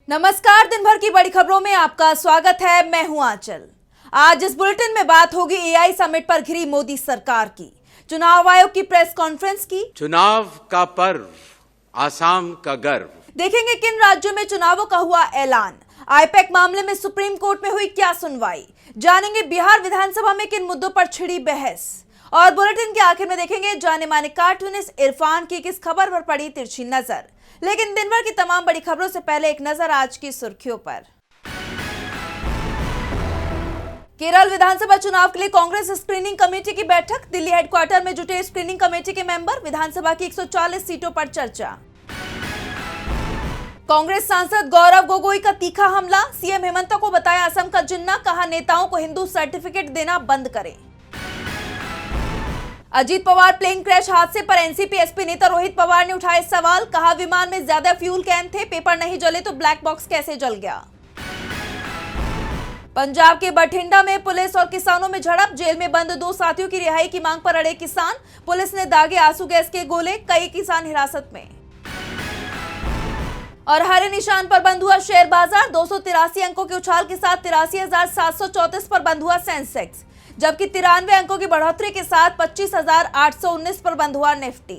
नमस्कार, दिन भर की बड़ी खबरों में आपका स्वागत है। मैं हूं आंचल। आज इस बुलेटिन में बात होगी एआई समिट पर घिरी मोदी सरकार की, चुनाव आयोग की प्रेस कॉन्फ्रेंस की, चुनाव का पर्व, आसाम का गर्व। देखेंगे किन राज्यों में चुनावों का हुआ ऐलान, आईपैक मामले में सुप्रीम कोर्ट में हुई क्या सुनवाई, जानेंगे बिहार विधानसभा में किन मुद्दों पर छिड़ी बहस, और बुलेटिन के आखिर में देखेंगे जाने माने कार्टूनिस्ट इरफान की किस खबर पर पड़ी तिरछी नजर। लेकिन दिन भर की तमाम बड़ी खबरों से पहले एक नजर आज की सुर्खियों पर। केरल विधानसभा चुनाव के लिए कांग्रेस स्क्रीनिंग कमेटी की बैठक, दिल्ली हेडक्वार्टर में जुटे स्क्रीनिंग कमेटी के मेंबर, विधानसभा की 140 सीटों पर चर्चा। कांग्रेस सांसद गौरव गोगोई का तीखा हमला, सीएम हेमंत को बताया असम का जिन्ना, कहा नेताओं को हिंदू सर्टिफिकेट देना बंद करें। अजीत पवार प्लेन क्रैश हादसे पर एनसीपी एसपी नेता रोहित पवार ने उठाए सवाल, कहा विमान में ज्यादा फ्यूल कैन थे, पेपर नहीं जले तो ब्लैक बॉक्स कैसे जल गया। पंजाब के बठिंडा में पुलिस और किसानों में झड़प, जेल में बंद 2 साथियों की रिहाई की मांग पर अड़े किसान, पुलिस ने दागे आंसू गैस के गोले, कई किसान हिरासत में। और हरे निशान पर बंद हुआ शेयर बाजार, 283 अंकों के उछाल के साथ 83,734 पर बंद हुआ सेंसेक्स, जबकि 93 अंकों की बढ़ोतरी के साथ 25,819 पर बंद हुआ निफ्टी।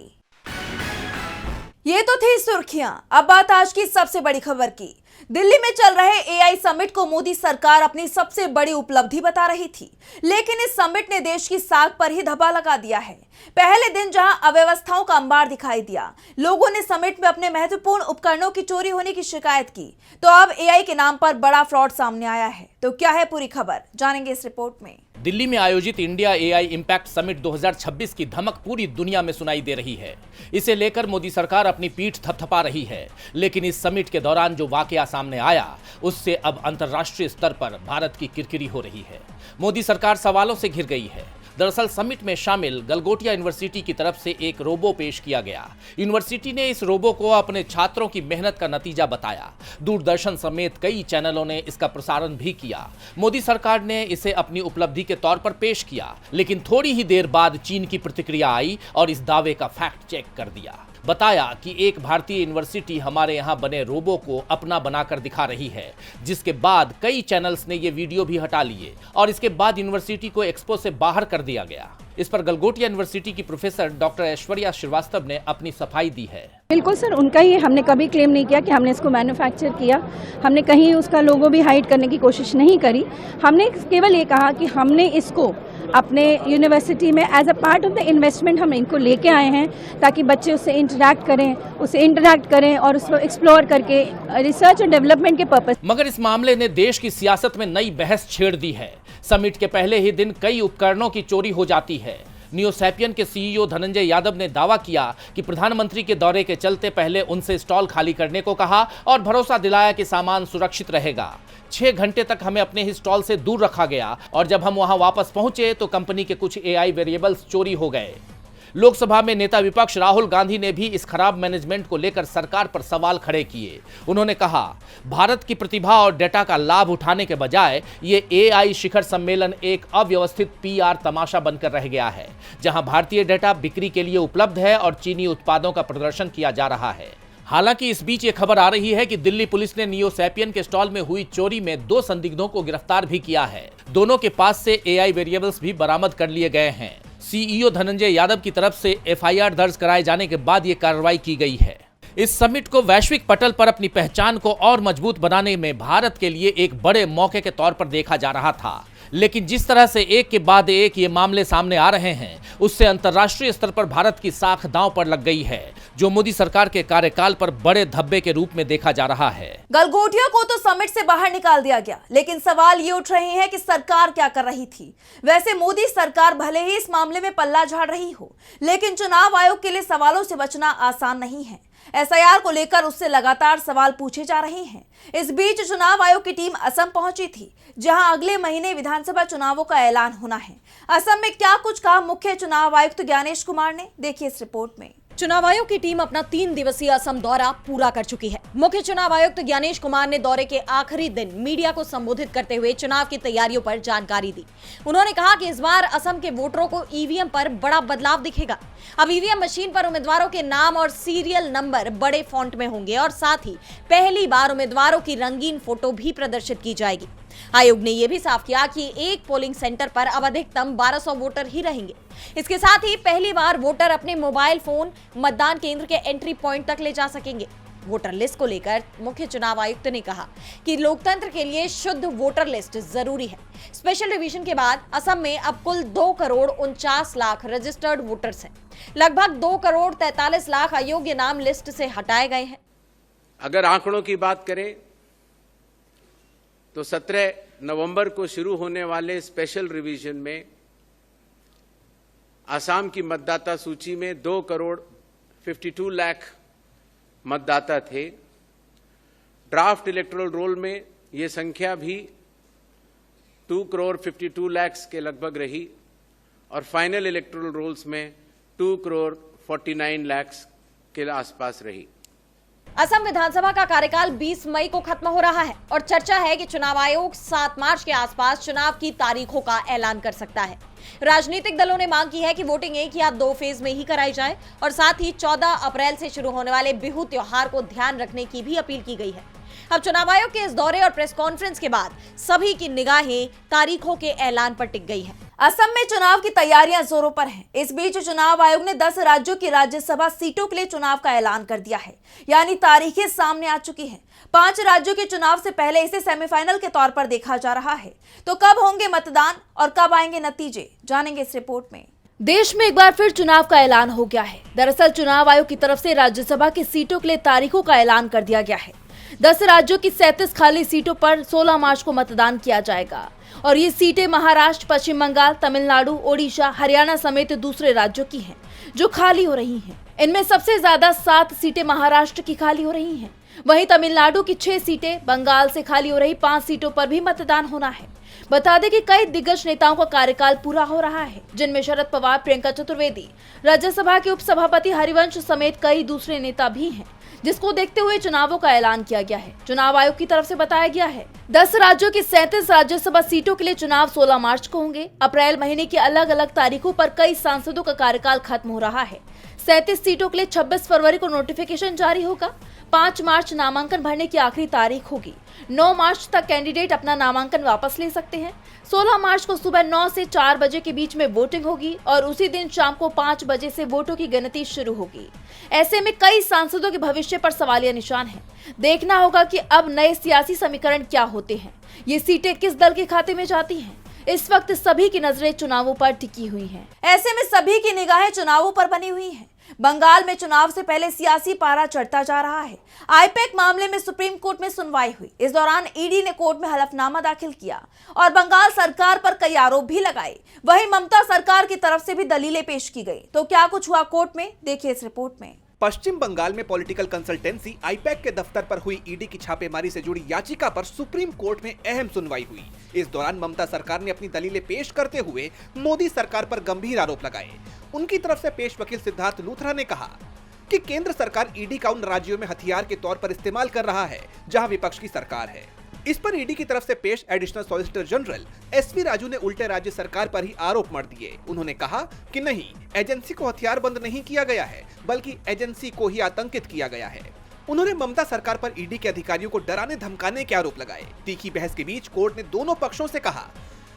ये तो थी सुर्खियां। अब बात आज की सबसे बड़ी खबर की। दिल्ली में चल रहे एआई समिट को मोदी सरकार अपनी सबसे बड़ी उपलब्धि बता रही थी, लेकिन इस समिट ने देश की साख पर ही धब्बा लगा दिया है। पहले दिन जहां अव्यवस्थाओं का अंबार दिखाई दिया, लोगों ने समिट में अपने महत्वपूर्ण उपकरणों की चोरी होने की शिकायत की, तो अब एआई के नाम पर बड़ा फ्रॉड सामने आया है। तो क्या है पूरी खबर, जानेंगे इस रिपोर्ट में। दिल्ली में आयोजित इंडिया एआई इम्पैक्ट समिट 2026 की धमक पूरी दुनिया में सुनाई दे रही है। इसे लेकर मोदी सरकार अपनी पीठ थपथपा रही है, लेकिन इस समिट के दौरान जो वाकया सामने आया, उससे अब अंतर्राष्ट्रीय स्तर पर भारत की किरकिरी हो रही है। मोदी सरकार सवालों से घिर गई है। दरअसल समिट में शामिल गलगोटिया यूनिवर्सिटी की तरफ से एक रोबो पेश किया गया। यूनिवर्सिटी ने इस रोबो को अपने छात्रों की मेहनत का नतीजा बताया। दूरदर्शन समेत कई चैनलों ने इसका प्रसारण भी किया। मोदी सरकार ने इसे अपनी उपलब्धि के तौर पर पेश किया, लेकिन थोड़ी ही देर बाद चीन की प्रतिक्रिया आई और इस दावे का फैक्ट चेक कर दिया। बताया कि एक भारतीय यूनिवर्सिटी हमारे यहाँ बने रोबो को अपना बनाकर दिखा रही है, जिसके बाद कई चैनल्स ने ये वीडियो भी हटा लिए और इसके बाद यूनिवर्सिटी को एक्सपो से बाहर कर दिया गया। इस पर गलगोटिया यूनिवर्सिटी की प्रोफेसर डॉक्टर ऐश्वर्या श्रीवास्तव ने अपनी सफाई दी है। बिल्कुल सर, उनका ही, हमने कभी क्लेम नहीं किया कि हमने इसको मैन्युफैक्चर किया। हमने कहीं उसका लोगो भी हाइड करने की कोशिश नहीं करी। हमने केवल ये कहा कि हमने इसको अपने यूनिवर्सिटी में as a part of the investment हम इनको लेके आए हैं, ताकि बच्चे उससे इंटरैक्ट करें और उसको एक्सप्लोर करके रिसर्च और डेवलपमेंट के पर्पस। मगर इस मामले ने देश की सियासत में नई बहस छेड़ दी है। समिट के पहले ही दिन कई उपकरणों की चोरी हो जाती है। नियोसैपियन के सीईओ धनंजय यादव ने दावा किया कि प्रधानमंत्री के दौरे के चलते पहले उनसे स्टॉल खाली करने को कहा और भरोसा दिलाया कि सामान सुरक्षित रहेगा। 6 घंटे तक हमें अपने ही स्टॉल से दूर रखा गया और जब हम वहां वापस पहुंचे तो कंपनी के कुछ एआई वेरिएबल्स चोरी हो गए। लोकसभा में नेता विपक्ष राहुल गांधी ने भी इस खराब मैनेजमेंट को लेकर सरकार पर सवाल खड़े किए। उन्होंने कहा, भारत की प्रतिभा और डेटा का लाभ उठाने के बजाय ये एआई शिखर सम्मेलन एक अव्यवस्थित पीआर तमाशा बनकर रह गया है, जहां भारतीय डेटा बिक्री के लिए उपलब्ध है और चीनी उत्पादों का प्रदर्शन किया जा रहा है। हालांकि इस बीच ये खबर आ रही है कि दिल्ली पुलिस ने नियोसैपियन के स्टॉल में हुई चोरी में 2 संदिग्धों को गिरफ्तार भी किया है। दोनों के पास से एआई वेरिएबल्स भी बरामद कर लिए गए हैं। सीईओ धनंजय यादव की तरफ से एफआईआर दर्ज कराए जाने के बाद ये कार्रवाई की गई है। इस समिट को वैश्विक पटल पर अपनी पहचान को और मजबूत बनाने में भारत के लिए एक बड़े मौके के तौर पर देखा जा रहा था, लेकिन जिस तरह से एक के बाद एक ये मामले सामने आ रहे हैं, उससे अंतर्राष्ट्रीय स्तर पर भारत की साख दांव पर लग गई है, जो मोदी सरकार के कार्यकाल पर बड़े धब्बे के रूप में देखा जा रहा है। गलगोटिया को तो समिट से बाहर निकाल दिया गया, लेकिन सवाल ये उठ रहे हैं कि सरकार क्या कर रही थी। वैसे मोदी सरकार भले ही इस मामले में पल्ला झाड़ रही हो, लेकिन चुनाव आयोग के लिए सवालों से बचना आसान नहीं है। एसआईआर को लेकर उससे लगातार सवाल पूछे जा रहे हैं। इस बीच चुनाव आयोग की टीम असम पहुंची थी, जहां अगले महीने विधानसभा चुनावों का ऐलान होना है। असम में क्या कुछ कहा मुख्य चुनाव आयुक्त ज्ञानेश कुमार ने, देखिए इस रिपोर्ट में। चुनाव आयोग की टीम अपना 3 दिवसीय असम दौरा पूरा कर चुकी है। मुख्य चुनाव आयुक्त ज्ञानेश कुमार ने दौरे के आखिरी दिन मीडिया को संबोधित करते हुए चुनाव की तैयारियों पर जानकारी दी। उन्होंने कहा कि इस बार असम के वोटरों को ईवीएम पर बड़ा बदलाव दिखेगा। अब ईवीएम मशीन पर उम्मीदवारों के नाम और सीरियल नंबर बड़े फॉन्ट में होंगे और साथ ही पहली बार उम्मीदवारों की रंगीन फोटो भी प्रदर्शित की जाएगी। आयोग ने यह भी साफ किया कि एक पोलिंग सेंटर पर अब अधिकतम 1200 वोटर ही रहेंगे। इसके साथ ही पहली बार वोटर अपने मोबाइल फोन मतदान केंद्र के एंट्री पॉइंट तक ले जा सकेंगे। वोटर लिस्ट को लेकर मुख्य चुनाव आयुक्त ने कहा कि लोकतंत्र के लिए शुद्ध वोटर लिस्ट जरूरी है। स्पेशल रिवीजन के बाद असम में अब कुल 2,49,00,000 रजिस्टर्ड वोटर्स हैं। लगभग 2,43,00,000 अयोग्य नाम लिस्ट से हटाए गए हैं। अगर आंकड़ों की बात करें तो 17 नवंबर को शुरू होने वाले स्पेशल रिवीजन में असम की मतदाता सूची में 2,52,00,000 मतदाता थे। ड्राफ्ट इलेक्टोरल रोल में यह संख्या भी 2,52,00,000 के लगभग रही और फाइनल इलेक्टोरल रोल्स में 2,49,00,000 के आसपास रही। असम विधानसभा का कार्यकाल 20 मई को खत्म हो रहा है और चर्चा है कि चुनाव आयोग 7 मार्च के आसपास चुनाव की तारीखों का ऐलान कर सकता है। राजनीतिक दलों ने मांग की है कि वोटिंग 1 या 2 फेज में ही कराई जाए और साथ ही 14 अप्रैल से शुरू होने वाले बिहू त्योहार को ध्यान रखने की भी अपील की गई है। अब चुनाव आयोग के इस दौरे और प्रेस कॉन्फ्रेंस के बाद सभी की निगाहें तारीखों के ऐलान पर टिक गई है। असम में चुनाव की तैयारियां जोरों पर हैं। इस बीच चुनाव आयोग ने 10 राज्यों की राज्यसभा सीटों के लिए चुनाव का ऐलान कर दिया है, यानी तारीखें सामने आ चुकी हैं। 5 राज्यों के चुनाव से पहले इसे सेमीफाइनल के तौर पर देखा जा रहा है। तो कब होंगे मतदान और कब आएंगे नतीजे, जानेंगे इस रिपोर्ट में। देश में एक बार फिर चुनाव का ऐलान हो गया है। दरअसल चुनाव आयोग की तरफ से राज्यसभा की सीटों के लिए तारीखों का ऐलान कर दिया गया है। 10 राज्यों की 37 खाली सीटों पर 16 मार्च को मतदान किया जाएगा और ये सीटें महाराष्ट्र, पश्चिम बंगाल, तमिलनाडु, ओडिशा, हरियाणा समेत दूसरे राज्यों की हैं जो खाली हो रही हैं। इनमें सबसे ज्यादा 7 सीटें महाराष्ट्र की खाली हो रही हैं। वहीं तमिलनाडु की 6 सीटें, बंगाल से खाली हो रही 5 सीटों पर भी मतदान होना है। बता दें कि कई दिग्गज नेताओं का कार्यकाल पूरा हो रहा है, जिनमें शरद पवार, प्रियंका चतुर्वेदी, राज्यसभा के उपसभापति हरिवंश समेत कई दूसरे नेता भी हैं, जिसको देखते हुए चुनावों का ऐलान किया गया है। चुनाव आयोग की तरफ से बताया गया है 10 राज्यों की 37 राज्यसभा सीटों के लिए चुनाव 16 मार्च को होंगे। अप्रैल महीने की अलग अलग तारीखों पर कई सांसदों का कार्यकाल खत्म हो रहा है। 37 सीटों के लिए 26 फरवरी को नोटिफिकेशन जारी होगा। 5 मार्च नामांकन भरने की आखिरी तारीख होगी। 9 मार्च तक कैंडिडेट अपना नामांकन वापस ले सकते हैं। 16 मार्च को सुबह 9 से 4 बजे के बीच में वोटिंग होगी और उसी दिन शाम को 5 बजे से वोटों की गिनती शुरू होगी। ऐसे में कई सांसदों के भविष्य पर सवालिया निशान है। देखना होगा कि अब नए सियासी समीकरण क्या होते हैं, ये सीटें किस दल के खाते में जाती हैं। इस वक्त सभी की नजरें चुनावों पर टिकी हुई हैं। ऐसे में सभी की निगाहें चुनावों पर बनी हुई हैं। बंगाल में चुनाव से पहले सियासी पारा चढ़ता जा रहा है। आईपैक मामले में सुप्रीम कोर्ट में सुनवाई हुई। इस दौरान ईडी ने कोर्ट में हलफनामा दाखिल किया और बंगाल सरकार पर कई आरोप भी लगाए। वहीं ममता सरकार की तरफ से भी दलीलें पेश की गई। तो क्या कुछ हुआ कोर्ट में, देखिए इस रिपोर्ट में। पश्चिम बंगाल में पॉलिटिकल कंसल्टेंसी आईपैक के दफ्तर पर हुई ईडी की छापेमारी से जुड़ी याचिका पर सुप्रीम कोर्ट में अहम सुनवाई हुई। इस दौरान ममता सरकार ने अपनी दलीलें पेश करते हुए मोदी सरकार पर गंभीर आरोप लगाए। उनकी तरफ से पेश वकील सिद्धार्थ लूथरा ने कहा कि केंद्र सरकार ईडी का उन राज्यों में हथियार के तौर पर इस्तेमाल कर रहा है जहां विपक्ष की सरकार है। इस पर ईडी की तरफ से पेश additional solicitor general S V Raju ने उल्टे राज्य सरकार पर ही आरोप मढ़ दिए। उन्होंने कहा कि नहीं, एजेंसी को हथियारबंद नहीं किया गया है, बल्कि एजेंसी को ही आतंकित किया गया है। उन्होंने ममता सरकार पर ईडी के अधिकारियों को डराने धमकाने के आरोप लगाए। तीखी बहस के बीच कोर्ट ने दोनों पक्षों से कहा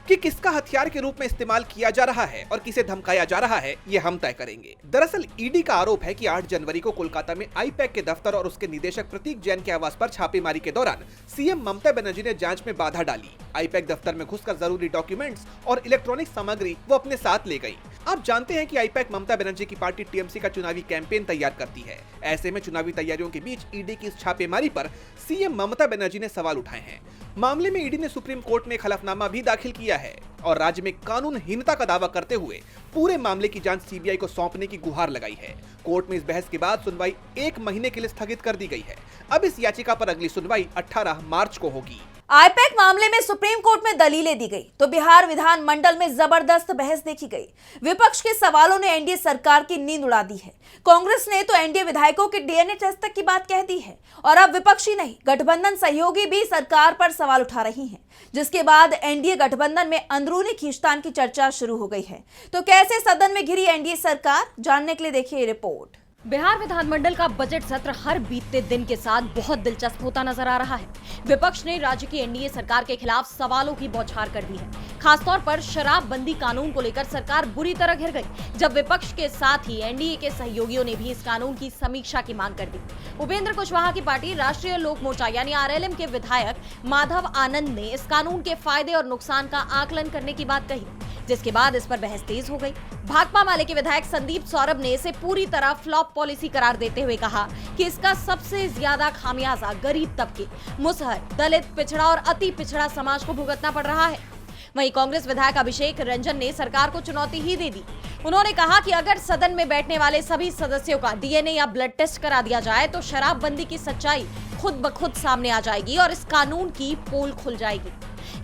कि किसका हथियार के रूप में इस्तेमाल किया जा रहा है और किसे धमकाया जा रहा है, ये हम तय करेंगे। दरअसल ईडी का आरोप है कि 8 जनवरी को कोलकाता में आईपैक के दफ्तर और उसके निदेशक प्रतीक जैन के आवास पर छापेमारी के दौरान सीएम ममता बनर्जी ने जांच में बाधा डाली। आईपैक दफ्तर में घुसकर जरूरी डॉक्यूमेंट्स और इलेक्ट्रॉनिक सामग्री वो अपने साथ ले गई। आप जानते हैं कि आईपैक ममता बनर्जी की पार्टी टीएमसी का चुनावी कैंपेन तैयार करती है। ऐसे में चुनावी तैयारियों के बीच ईडी की इस छापेमारी पर सीएम ममता बनर्जी ने सवाल उठाए हैं। मामले में ईडी ने सुप्रीम कोर्ट में एक हलफनामा भी दाखिल किया है और राज्य में कानूनहीनता का दावा करते हुए पूरे मामले की जांच सीबीआई को सौंपने की गुहार लगाई है। कोर्ट में इस बहस के बाद सुनवाई 1 महीने के लिए स्थगित कर दी गई है। अब इस याचिका पर अगली सुनवाई 18 मार्च को होगी। आईपैक मामले में सुप्रीम कोर्ट में दलीलें दी गई तो बिहार विधानमंडल में जबरदस्त बहस देखी गई। विपक्ष के सवालों ने एनडीए सरकार की नींद उड़ा दी है। कांग्रेस ने तो एनडीए विधायकों के डीएनए टेस्ट तक की बात कह दी है और अब विपक्षी नहीं, गठबंधन सहयोगी भी सरकार पर सवाल उठा रही हैं, जिसके बाद एनडीए गठबंधन में अंदरूनी खींचतान की चर्चा शुरू हो गई है। तो कैसे सदन में घिरी एनडीए सरकार, जानने के लिए देखिए ये रिपोर्ट। बिहार विधानमंडल का बजट सत्र हर बीतते दिन के साथ बहुत दिलचस्प होता नजर आ रहा है। विपक्ष ने राज्य की एनडीए सरकार के खिलाफ सवालों की बौछार कर दी है। खासतौर पर शराबबंदी कानून को लेकर सरकार बुरी तरह घिर गई, जब विपक्ष के साथ ही एनडीए के सहयोगियों ने भी इस कानून की समीक्षा की मांग कर दी। उपेंद्र कुशवाहा की पार्टी राष्ट्रीय लोक मोर्चा यानी आरएलएम के विधायक माधव आनंद ने इस कानून के फायदे और नुकसान का आकलन करने की बात कही, जिसके बाद इस पर बहस तेज हो गई। भाकपा माले के विधायक संदीप सौरभ ने इसे पूरी तरह फ्लॉप पॉलिसी करार देते हुए कहा कि इसका सबसे ज्यादा खामियाजा गरीब तबके, मुसहर, दलित, पिछड़ा और अति पिछड़ा समाज को भुगतना पड़ रहा है। वहीं कांग्रेस विधायक अभिषेक रंजन ने सरकार को चुनौती ही दे दी। उन्होंने कहा कि अगर सदन में बैठने वाले सभी सदस्यों का डीएनए या ब्लड टेस्ट करा दिया जाए तो शराबबंदी की सच्चाई खुद ब खुद सामने आ जाएगी और इस कानून की पोल खुल जाएगी।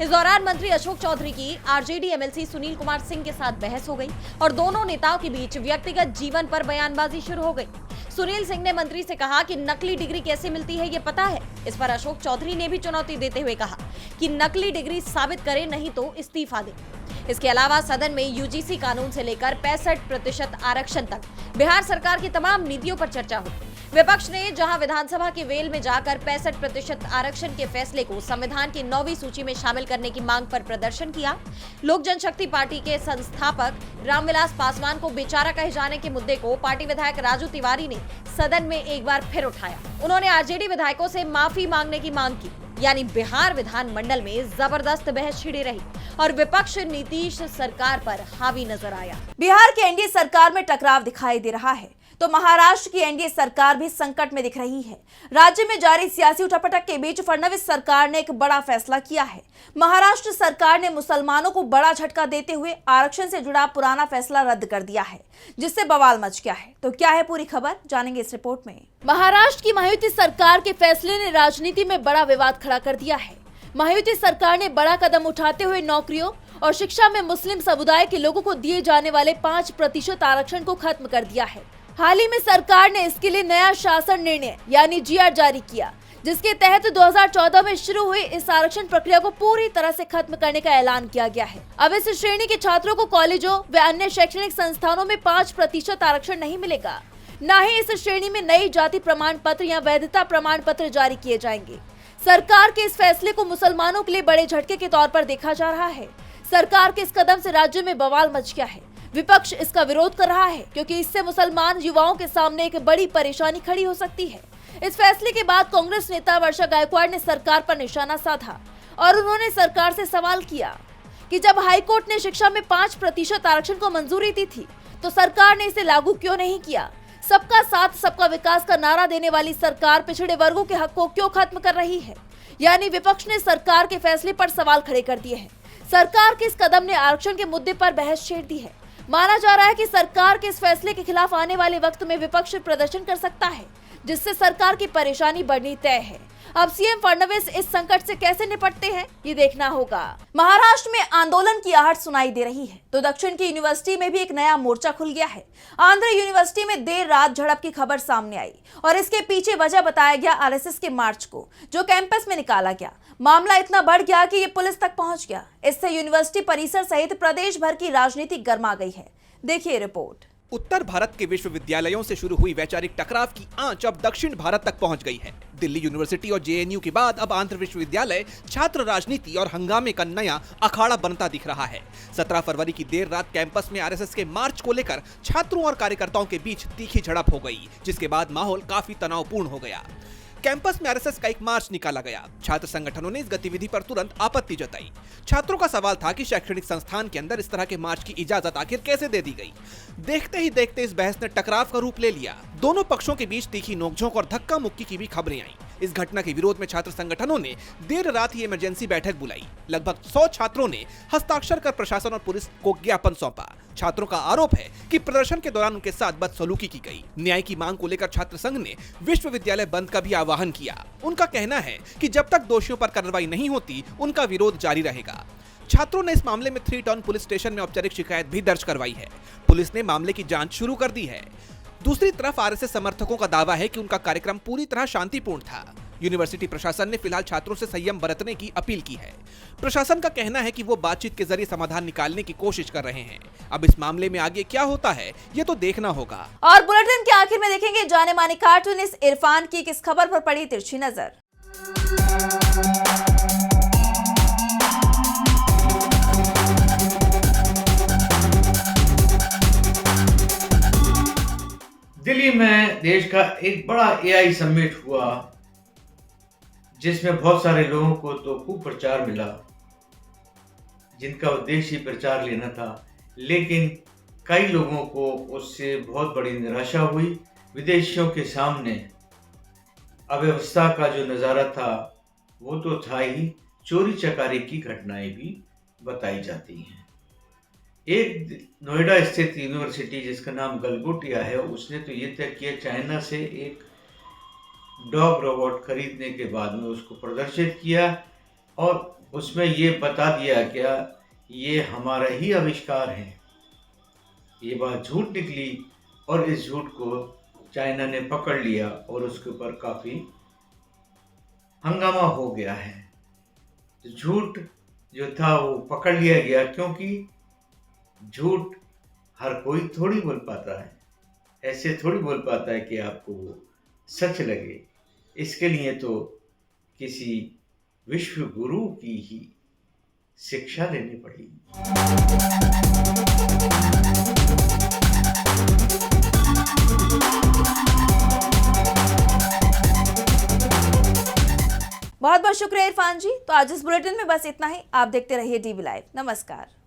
इस दौरान मंत्री अशोक चौधरी की आरजेडी एमएलसी सुनील कुमार सिंह के साथ बहस हो गई और दोनों नेताओं के बीच व्यक्तिगत जीवन पर बयानबाजी शुरू हो गई। सुनील सिंह ने मंत्री से कहा कि नकली डिग्री कैसे मिलती है ये पता है। इस पर अशोक चौधरी ने भी चुनौती देते हुए कहा कि नकली डिग्री साबित करे, नहीं तो इस्तीफा दे। इसके अलावा सदन में यूजीसी कानून से लेकर 65% आरक्षण तक बिहार सरकार की तमाम नीतियों पर चर्चा हुई। विपक्ष ने जहां विधानसभा के वेल में जाकर 65% आरक्षण के फैसले को संविधान की 9वीं सूची में शामिल करने की मांग पर प्रदर्शन किया, लोक जनशक्ति पार्टी के संस्थापक रामविलास पासवान को बेचारा कहे जाने के मुद्दे को पार्टी विधायक राजू तिवारी ने सदन में एक बार फिर उठाया। उन्होंने आरजेडी विधायकों से माफी मांगने की मांग की, यानी बिहार विधानमंडल में जबरदस्त बहस छिड़ी रही और विपक्ष नीतीश सरकार पर हावी नजर आया। बिहार की एनडीए सरकार में टकराव दिखाई दे रहा है तो महाराष्ट्र की एनडीए सरकार भी संकट में दिख रही है। राज्य में जारी सियासी उठापटक के बीच फडणवीस सरकार ने एक बड़ा फैसला किया है। महाराष्ट्र सरकार ने मुसलमानों को बड़ा झटका देते हुए आरक्षण से जुड़ा पुराना फैसला रद्द कर दिया है, जिससे बवाल मच गया है। तो क्या है पूरी खबर, जानेंगे इस रिपोर्ट में। महाराष्ट्र की महायुति सरकार के फैसले ने राजनीति में बड़ा विवाद खड़ा कर दिया है। महायुति सरकार ने बड़ा कदम उठाते हुए नौकरियों और शिक्षा में मुस्लिम समुदाय के लोगों को दिए जाने वाले 5% आरक्षण को खत्म कर दिया है। हाल ही में सरकार ने इसके लिए नया शासन निर्णय यानी जीआर जारी किया, जिसके तहत 2014 में शुरू हुई इस आरक्षण प्रक्रिया को पूरी तरह से खत्म करने का ऐलान किया गया है। अब इस श्रेणी के छात्रों को कॉलेजों व अन्य शैक्षणिक संस्थानों में 5% आरक्षण नहीं मिलेगा। न ही इस श्रेणी में नई जाति प्रमाण पत्र या वैधता प्रमाण पत्र जारी किए जाएंगे। सरकार के इस फैसले को मुसलमानों के लिए बड़े झटके के तौर पर देखा जा रहा है। सरकार के इस कदम से राज्य में बवाल मच गया है। विपक्ष इसका विरोध कर रहा है क्योंकि इससे मुसलमान युवाओं के सामने एक बड़ी परेशानी खड़ी हो सकती है। इस फैसले के बाद कांग्रेस नेता वर्षा गायकवाड़ ने सरकार पर निशाना साधा और उन्होंने सरकार से सवाल किया कि जब हाईकोर्ट ने शिक्षा में 5% आरक्षण को मंजूरी दी थी तो सरकार ने इसे लागू क्यों नहीं किया। सबका साथ सबका विकास का नारा देने वाली सरकार पिछड़े वर्गों के हक को क्यों खत्म कर रही है। यानी विपक्ष ने सरकार के फैसले पर सवाल खड़े कर दिए हैं। सरकार के इस कदम ने आरक्षण के मुद्दे पर बहस छेड़ दी है। माना जा रहा है कि सरकार के इस फैसले के खिलाफ आने वाले वक्त में विपक्ष प्रदर्शन कर सकता है, जिससे सरकार की परेशानी बढ़नी तय है। अब सीएम फडणवीस इस संकट से कैसे निपटते हैं, ये देखना होगा। महाराष्ट्र में आंदोलन की आहट सुनाई दे रही है तो दक्षिण की यूनिवर्सिटी में भी एक नया मोर्चा खुल गया है। आंध्र यूनिवर्सिटी में देर रात झड़प की खबर सामने आई और इसके पीछे वजह बताया गया आरएसएस के मार्च को, जो कैंपस में निकाला गया। मामला इतना बढ़ गया कि ये पुलिस तक पहुंच गया। इससे यूनिवर्सिटी परिसर सहित प्रदेश भर की राजनीति गर्मा गई है। देखिए रिपोर्ट। उत्तर भारत के विश्वविद्यालयों से शुरू हुई वैचारिक टकराव की आंच अब दक्षिण भारत तक पहुंच गई है। दिल्ली यूनिवर्सिटी और जेएनयू के बाद अब आंध्र विश्वविद्यालय छात्र राजनीति और हंगामे का नया अखाड़ा बनता दिख रहा है। 17 फरवरी की देर रात कैंपस में आरएसएस के मार्च को लेकर छात्रों और कार्यकर्ताओं के बीच तीखी झड़प हो गई, जिसके बाद माहौल काफी तनावपूर्ण हो गया। कैंपस में आरएसएस का एक मार्च निकाला गया। छात्र संगठनों ने इस गतिविधि पर तुरंत आपत्ति जताई। छात्रों का सवाल था कि शैक्षणिक संस्थान के अंदर इस तरह के मार्च की इजाजत आखिर कैसे दे दी गई। देखते ही देखते इस बहस ने टकराव का रूप ले लिया। दोनों पक्षों के बीच तीखी नोकझोंक और धक्का मुक्की की भी खबरें आईं। इस घटना के विरोध में छात्र संगठनों ने देर रात ही इमरजेंसी बैठक बुलाई। लगभग 100 छात्रों ने हस्ताक्षर कर प्रशासन और पुलिस को ज्ञापन सौंपा। छात्रों का आरोप है कि प्रदर्शन के दौरान उनके साथ बदसलूकी की गई। न्याय की मांग को लेकर छात्र संघ ने विश्वविद्यालय बंद का भी आह्वान आह्वान किया। उनका कहना है कि जब तक दोषियों पर कार्रवाई नहीं होती, उनका विरोध जारी रहेगा। छात्रों ने इस मामले में 3 टाउन पुलिस स्टेशन में औपचारिक शिकायत भी दर्ज करवाई है। पुलिस ने मामले की जांच शुरू कर दी है। दूसरी तरफ आरएसएस समर्थकों का दावा है कि उनका कार्यक्रम पूरी तरह शांतिपूर्ण था। यूनिवर्सिटी प्रशासन ने फिलहाल छात्रों से संयम बरतने की अपील की है। प्रशासन का कहना है कि वो बातचीत के जरिए समाधान निकालने की कोशिश कर रहे हैं। अब इस मामले में आगे क्या होता है, ये तो देखना होगा। और बुलेटिन के आखिर में देखेंगे जाने माने कार्टूनिस्ट इरफान की किस खबर पर पड़ी तिरछी नजर। दिल्ली में देश का एक बड़ा एआई समिट हुआ, जिसमें बहुत सारे लोगों को तो खूब प्रचार मिला, जिनका उद्देश्य ही प्रचार लेना था, लेकिन कई लोगों को उससे बहुत बड़ी निराशा हुई। विदेशियों के सामने अव्यवस्था का जो नज़ारा था वो तो था ही, चोरी चकारी की घटनाएं भी बताई जाती हैं। एक नोएडा स्थित यूनिवर्सिटी जिसका नाम गलगोटिया है, उसने तो ये तय किया चाइना से एक डॉग रोबोट खरीदने के बाद में उसको प्रदर्शित किया और उसमें ये बता दिया क्या ये हमारा ही आविष्कार है। ये बात झूठ निकली और इस झूठ को चाइना ने पकड़ लिया और उसके ऊपर काफ़ी हंगामा हो गया है। तो झूठ जो था वो पकड़ लिया गया, क्योंकि झूठ हर कोई थोड़ी बोल पाता है, ऐसे थोड़ी बोल पाता है कि आपको वो सच लगे। इसके लिए तो किसी विश्व गुरु की ही शिक्षा लेनी पड़ेगी। बहुत बहुत शुक्रिया इरफान जी। तो आज इस बुलेटिन में बस इतना ही। आप देखते रहिए DV लाइव। नमस्कार।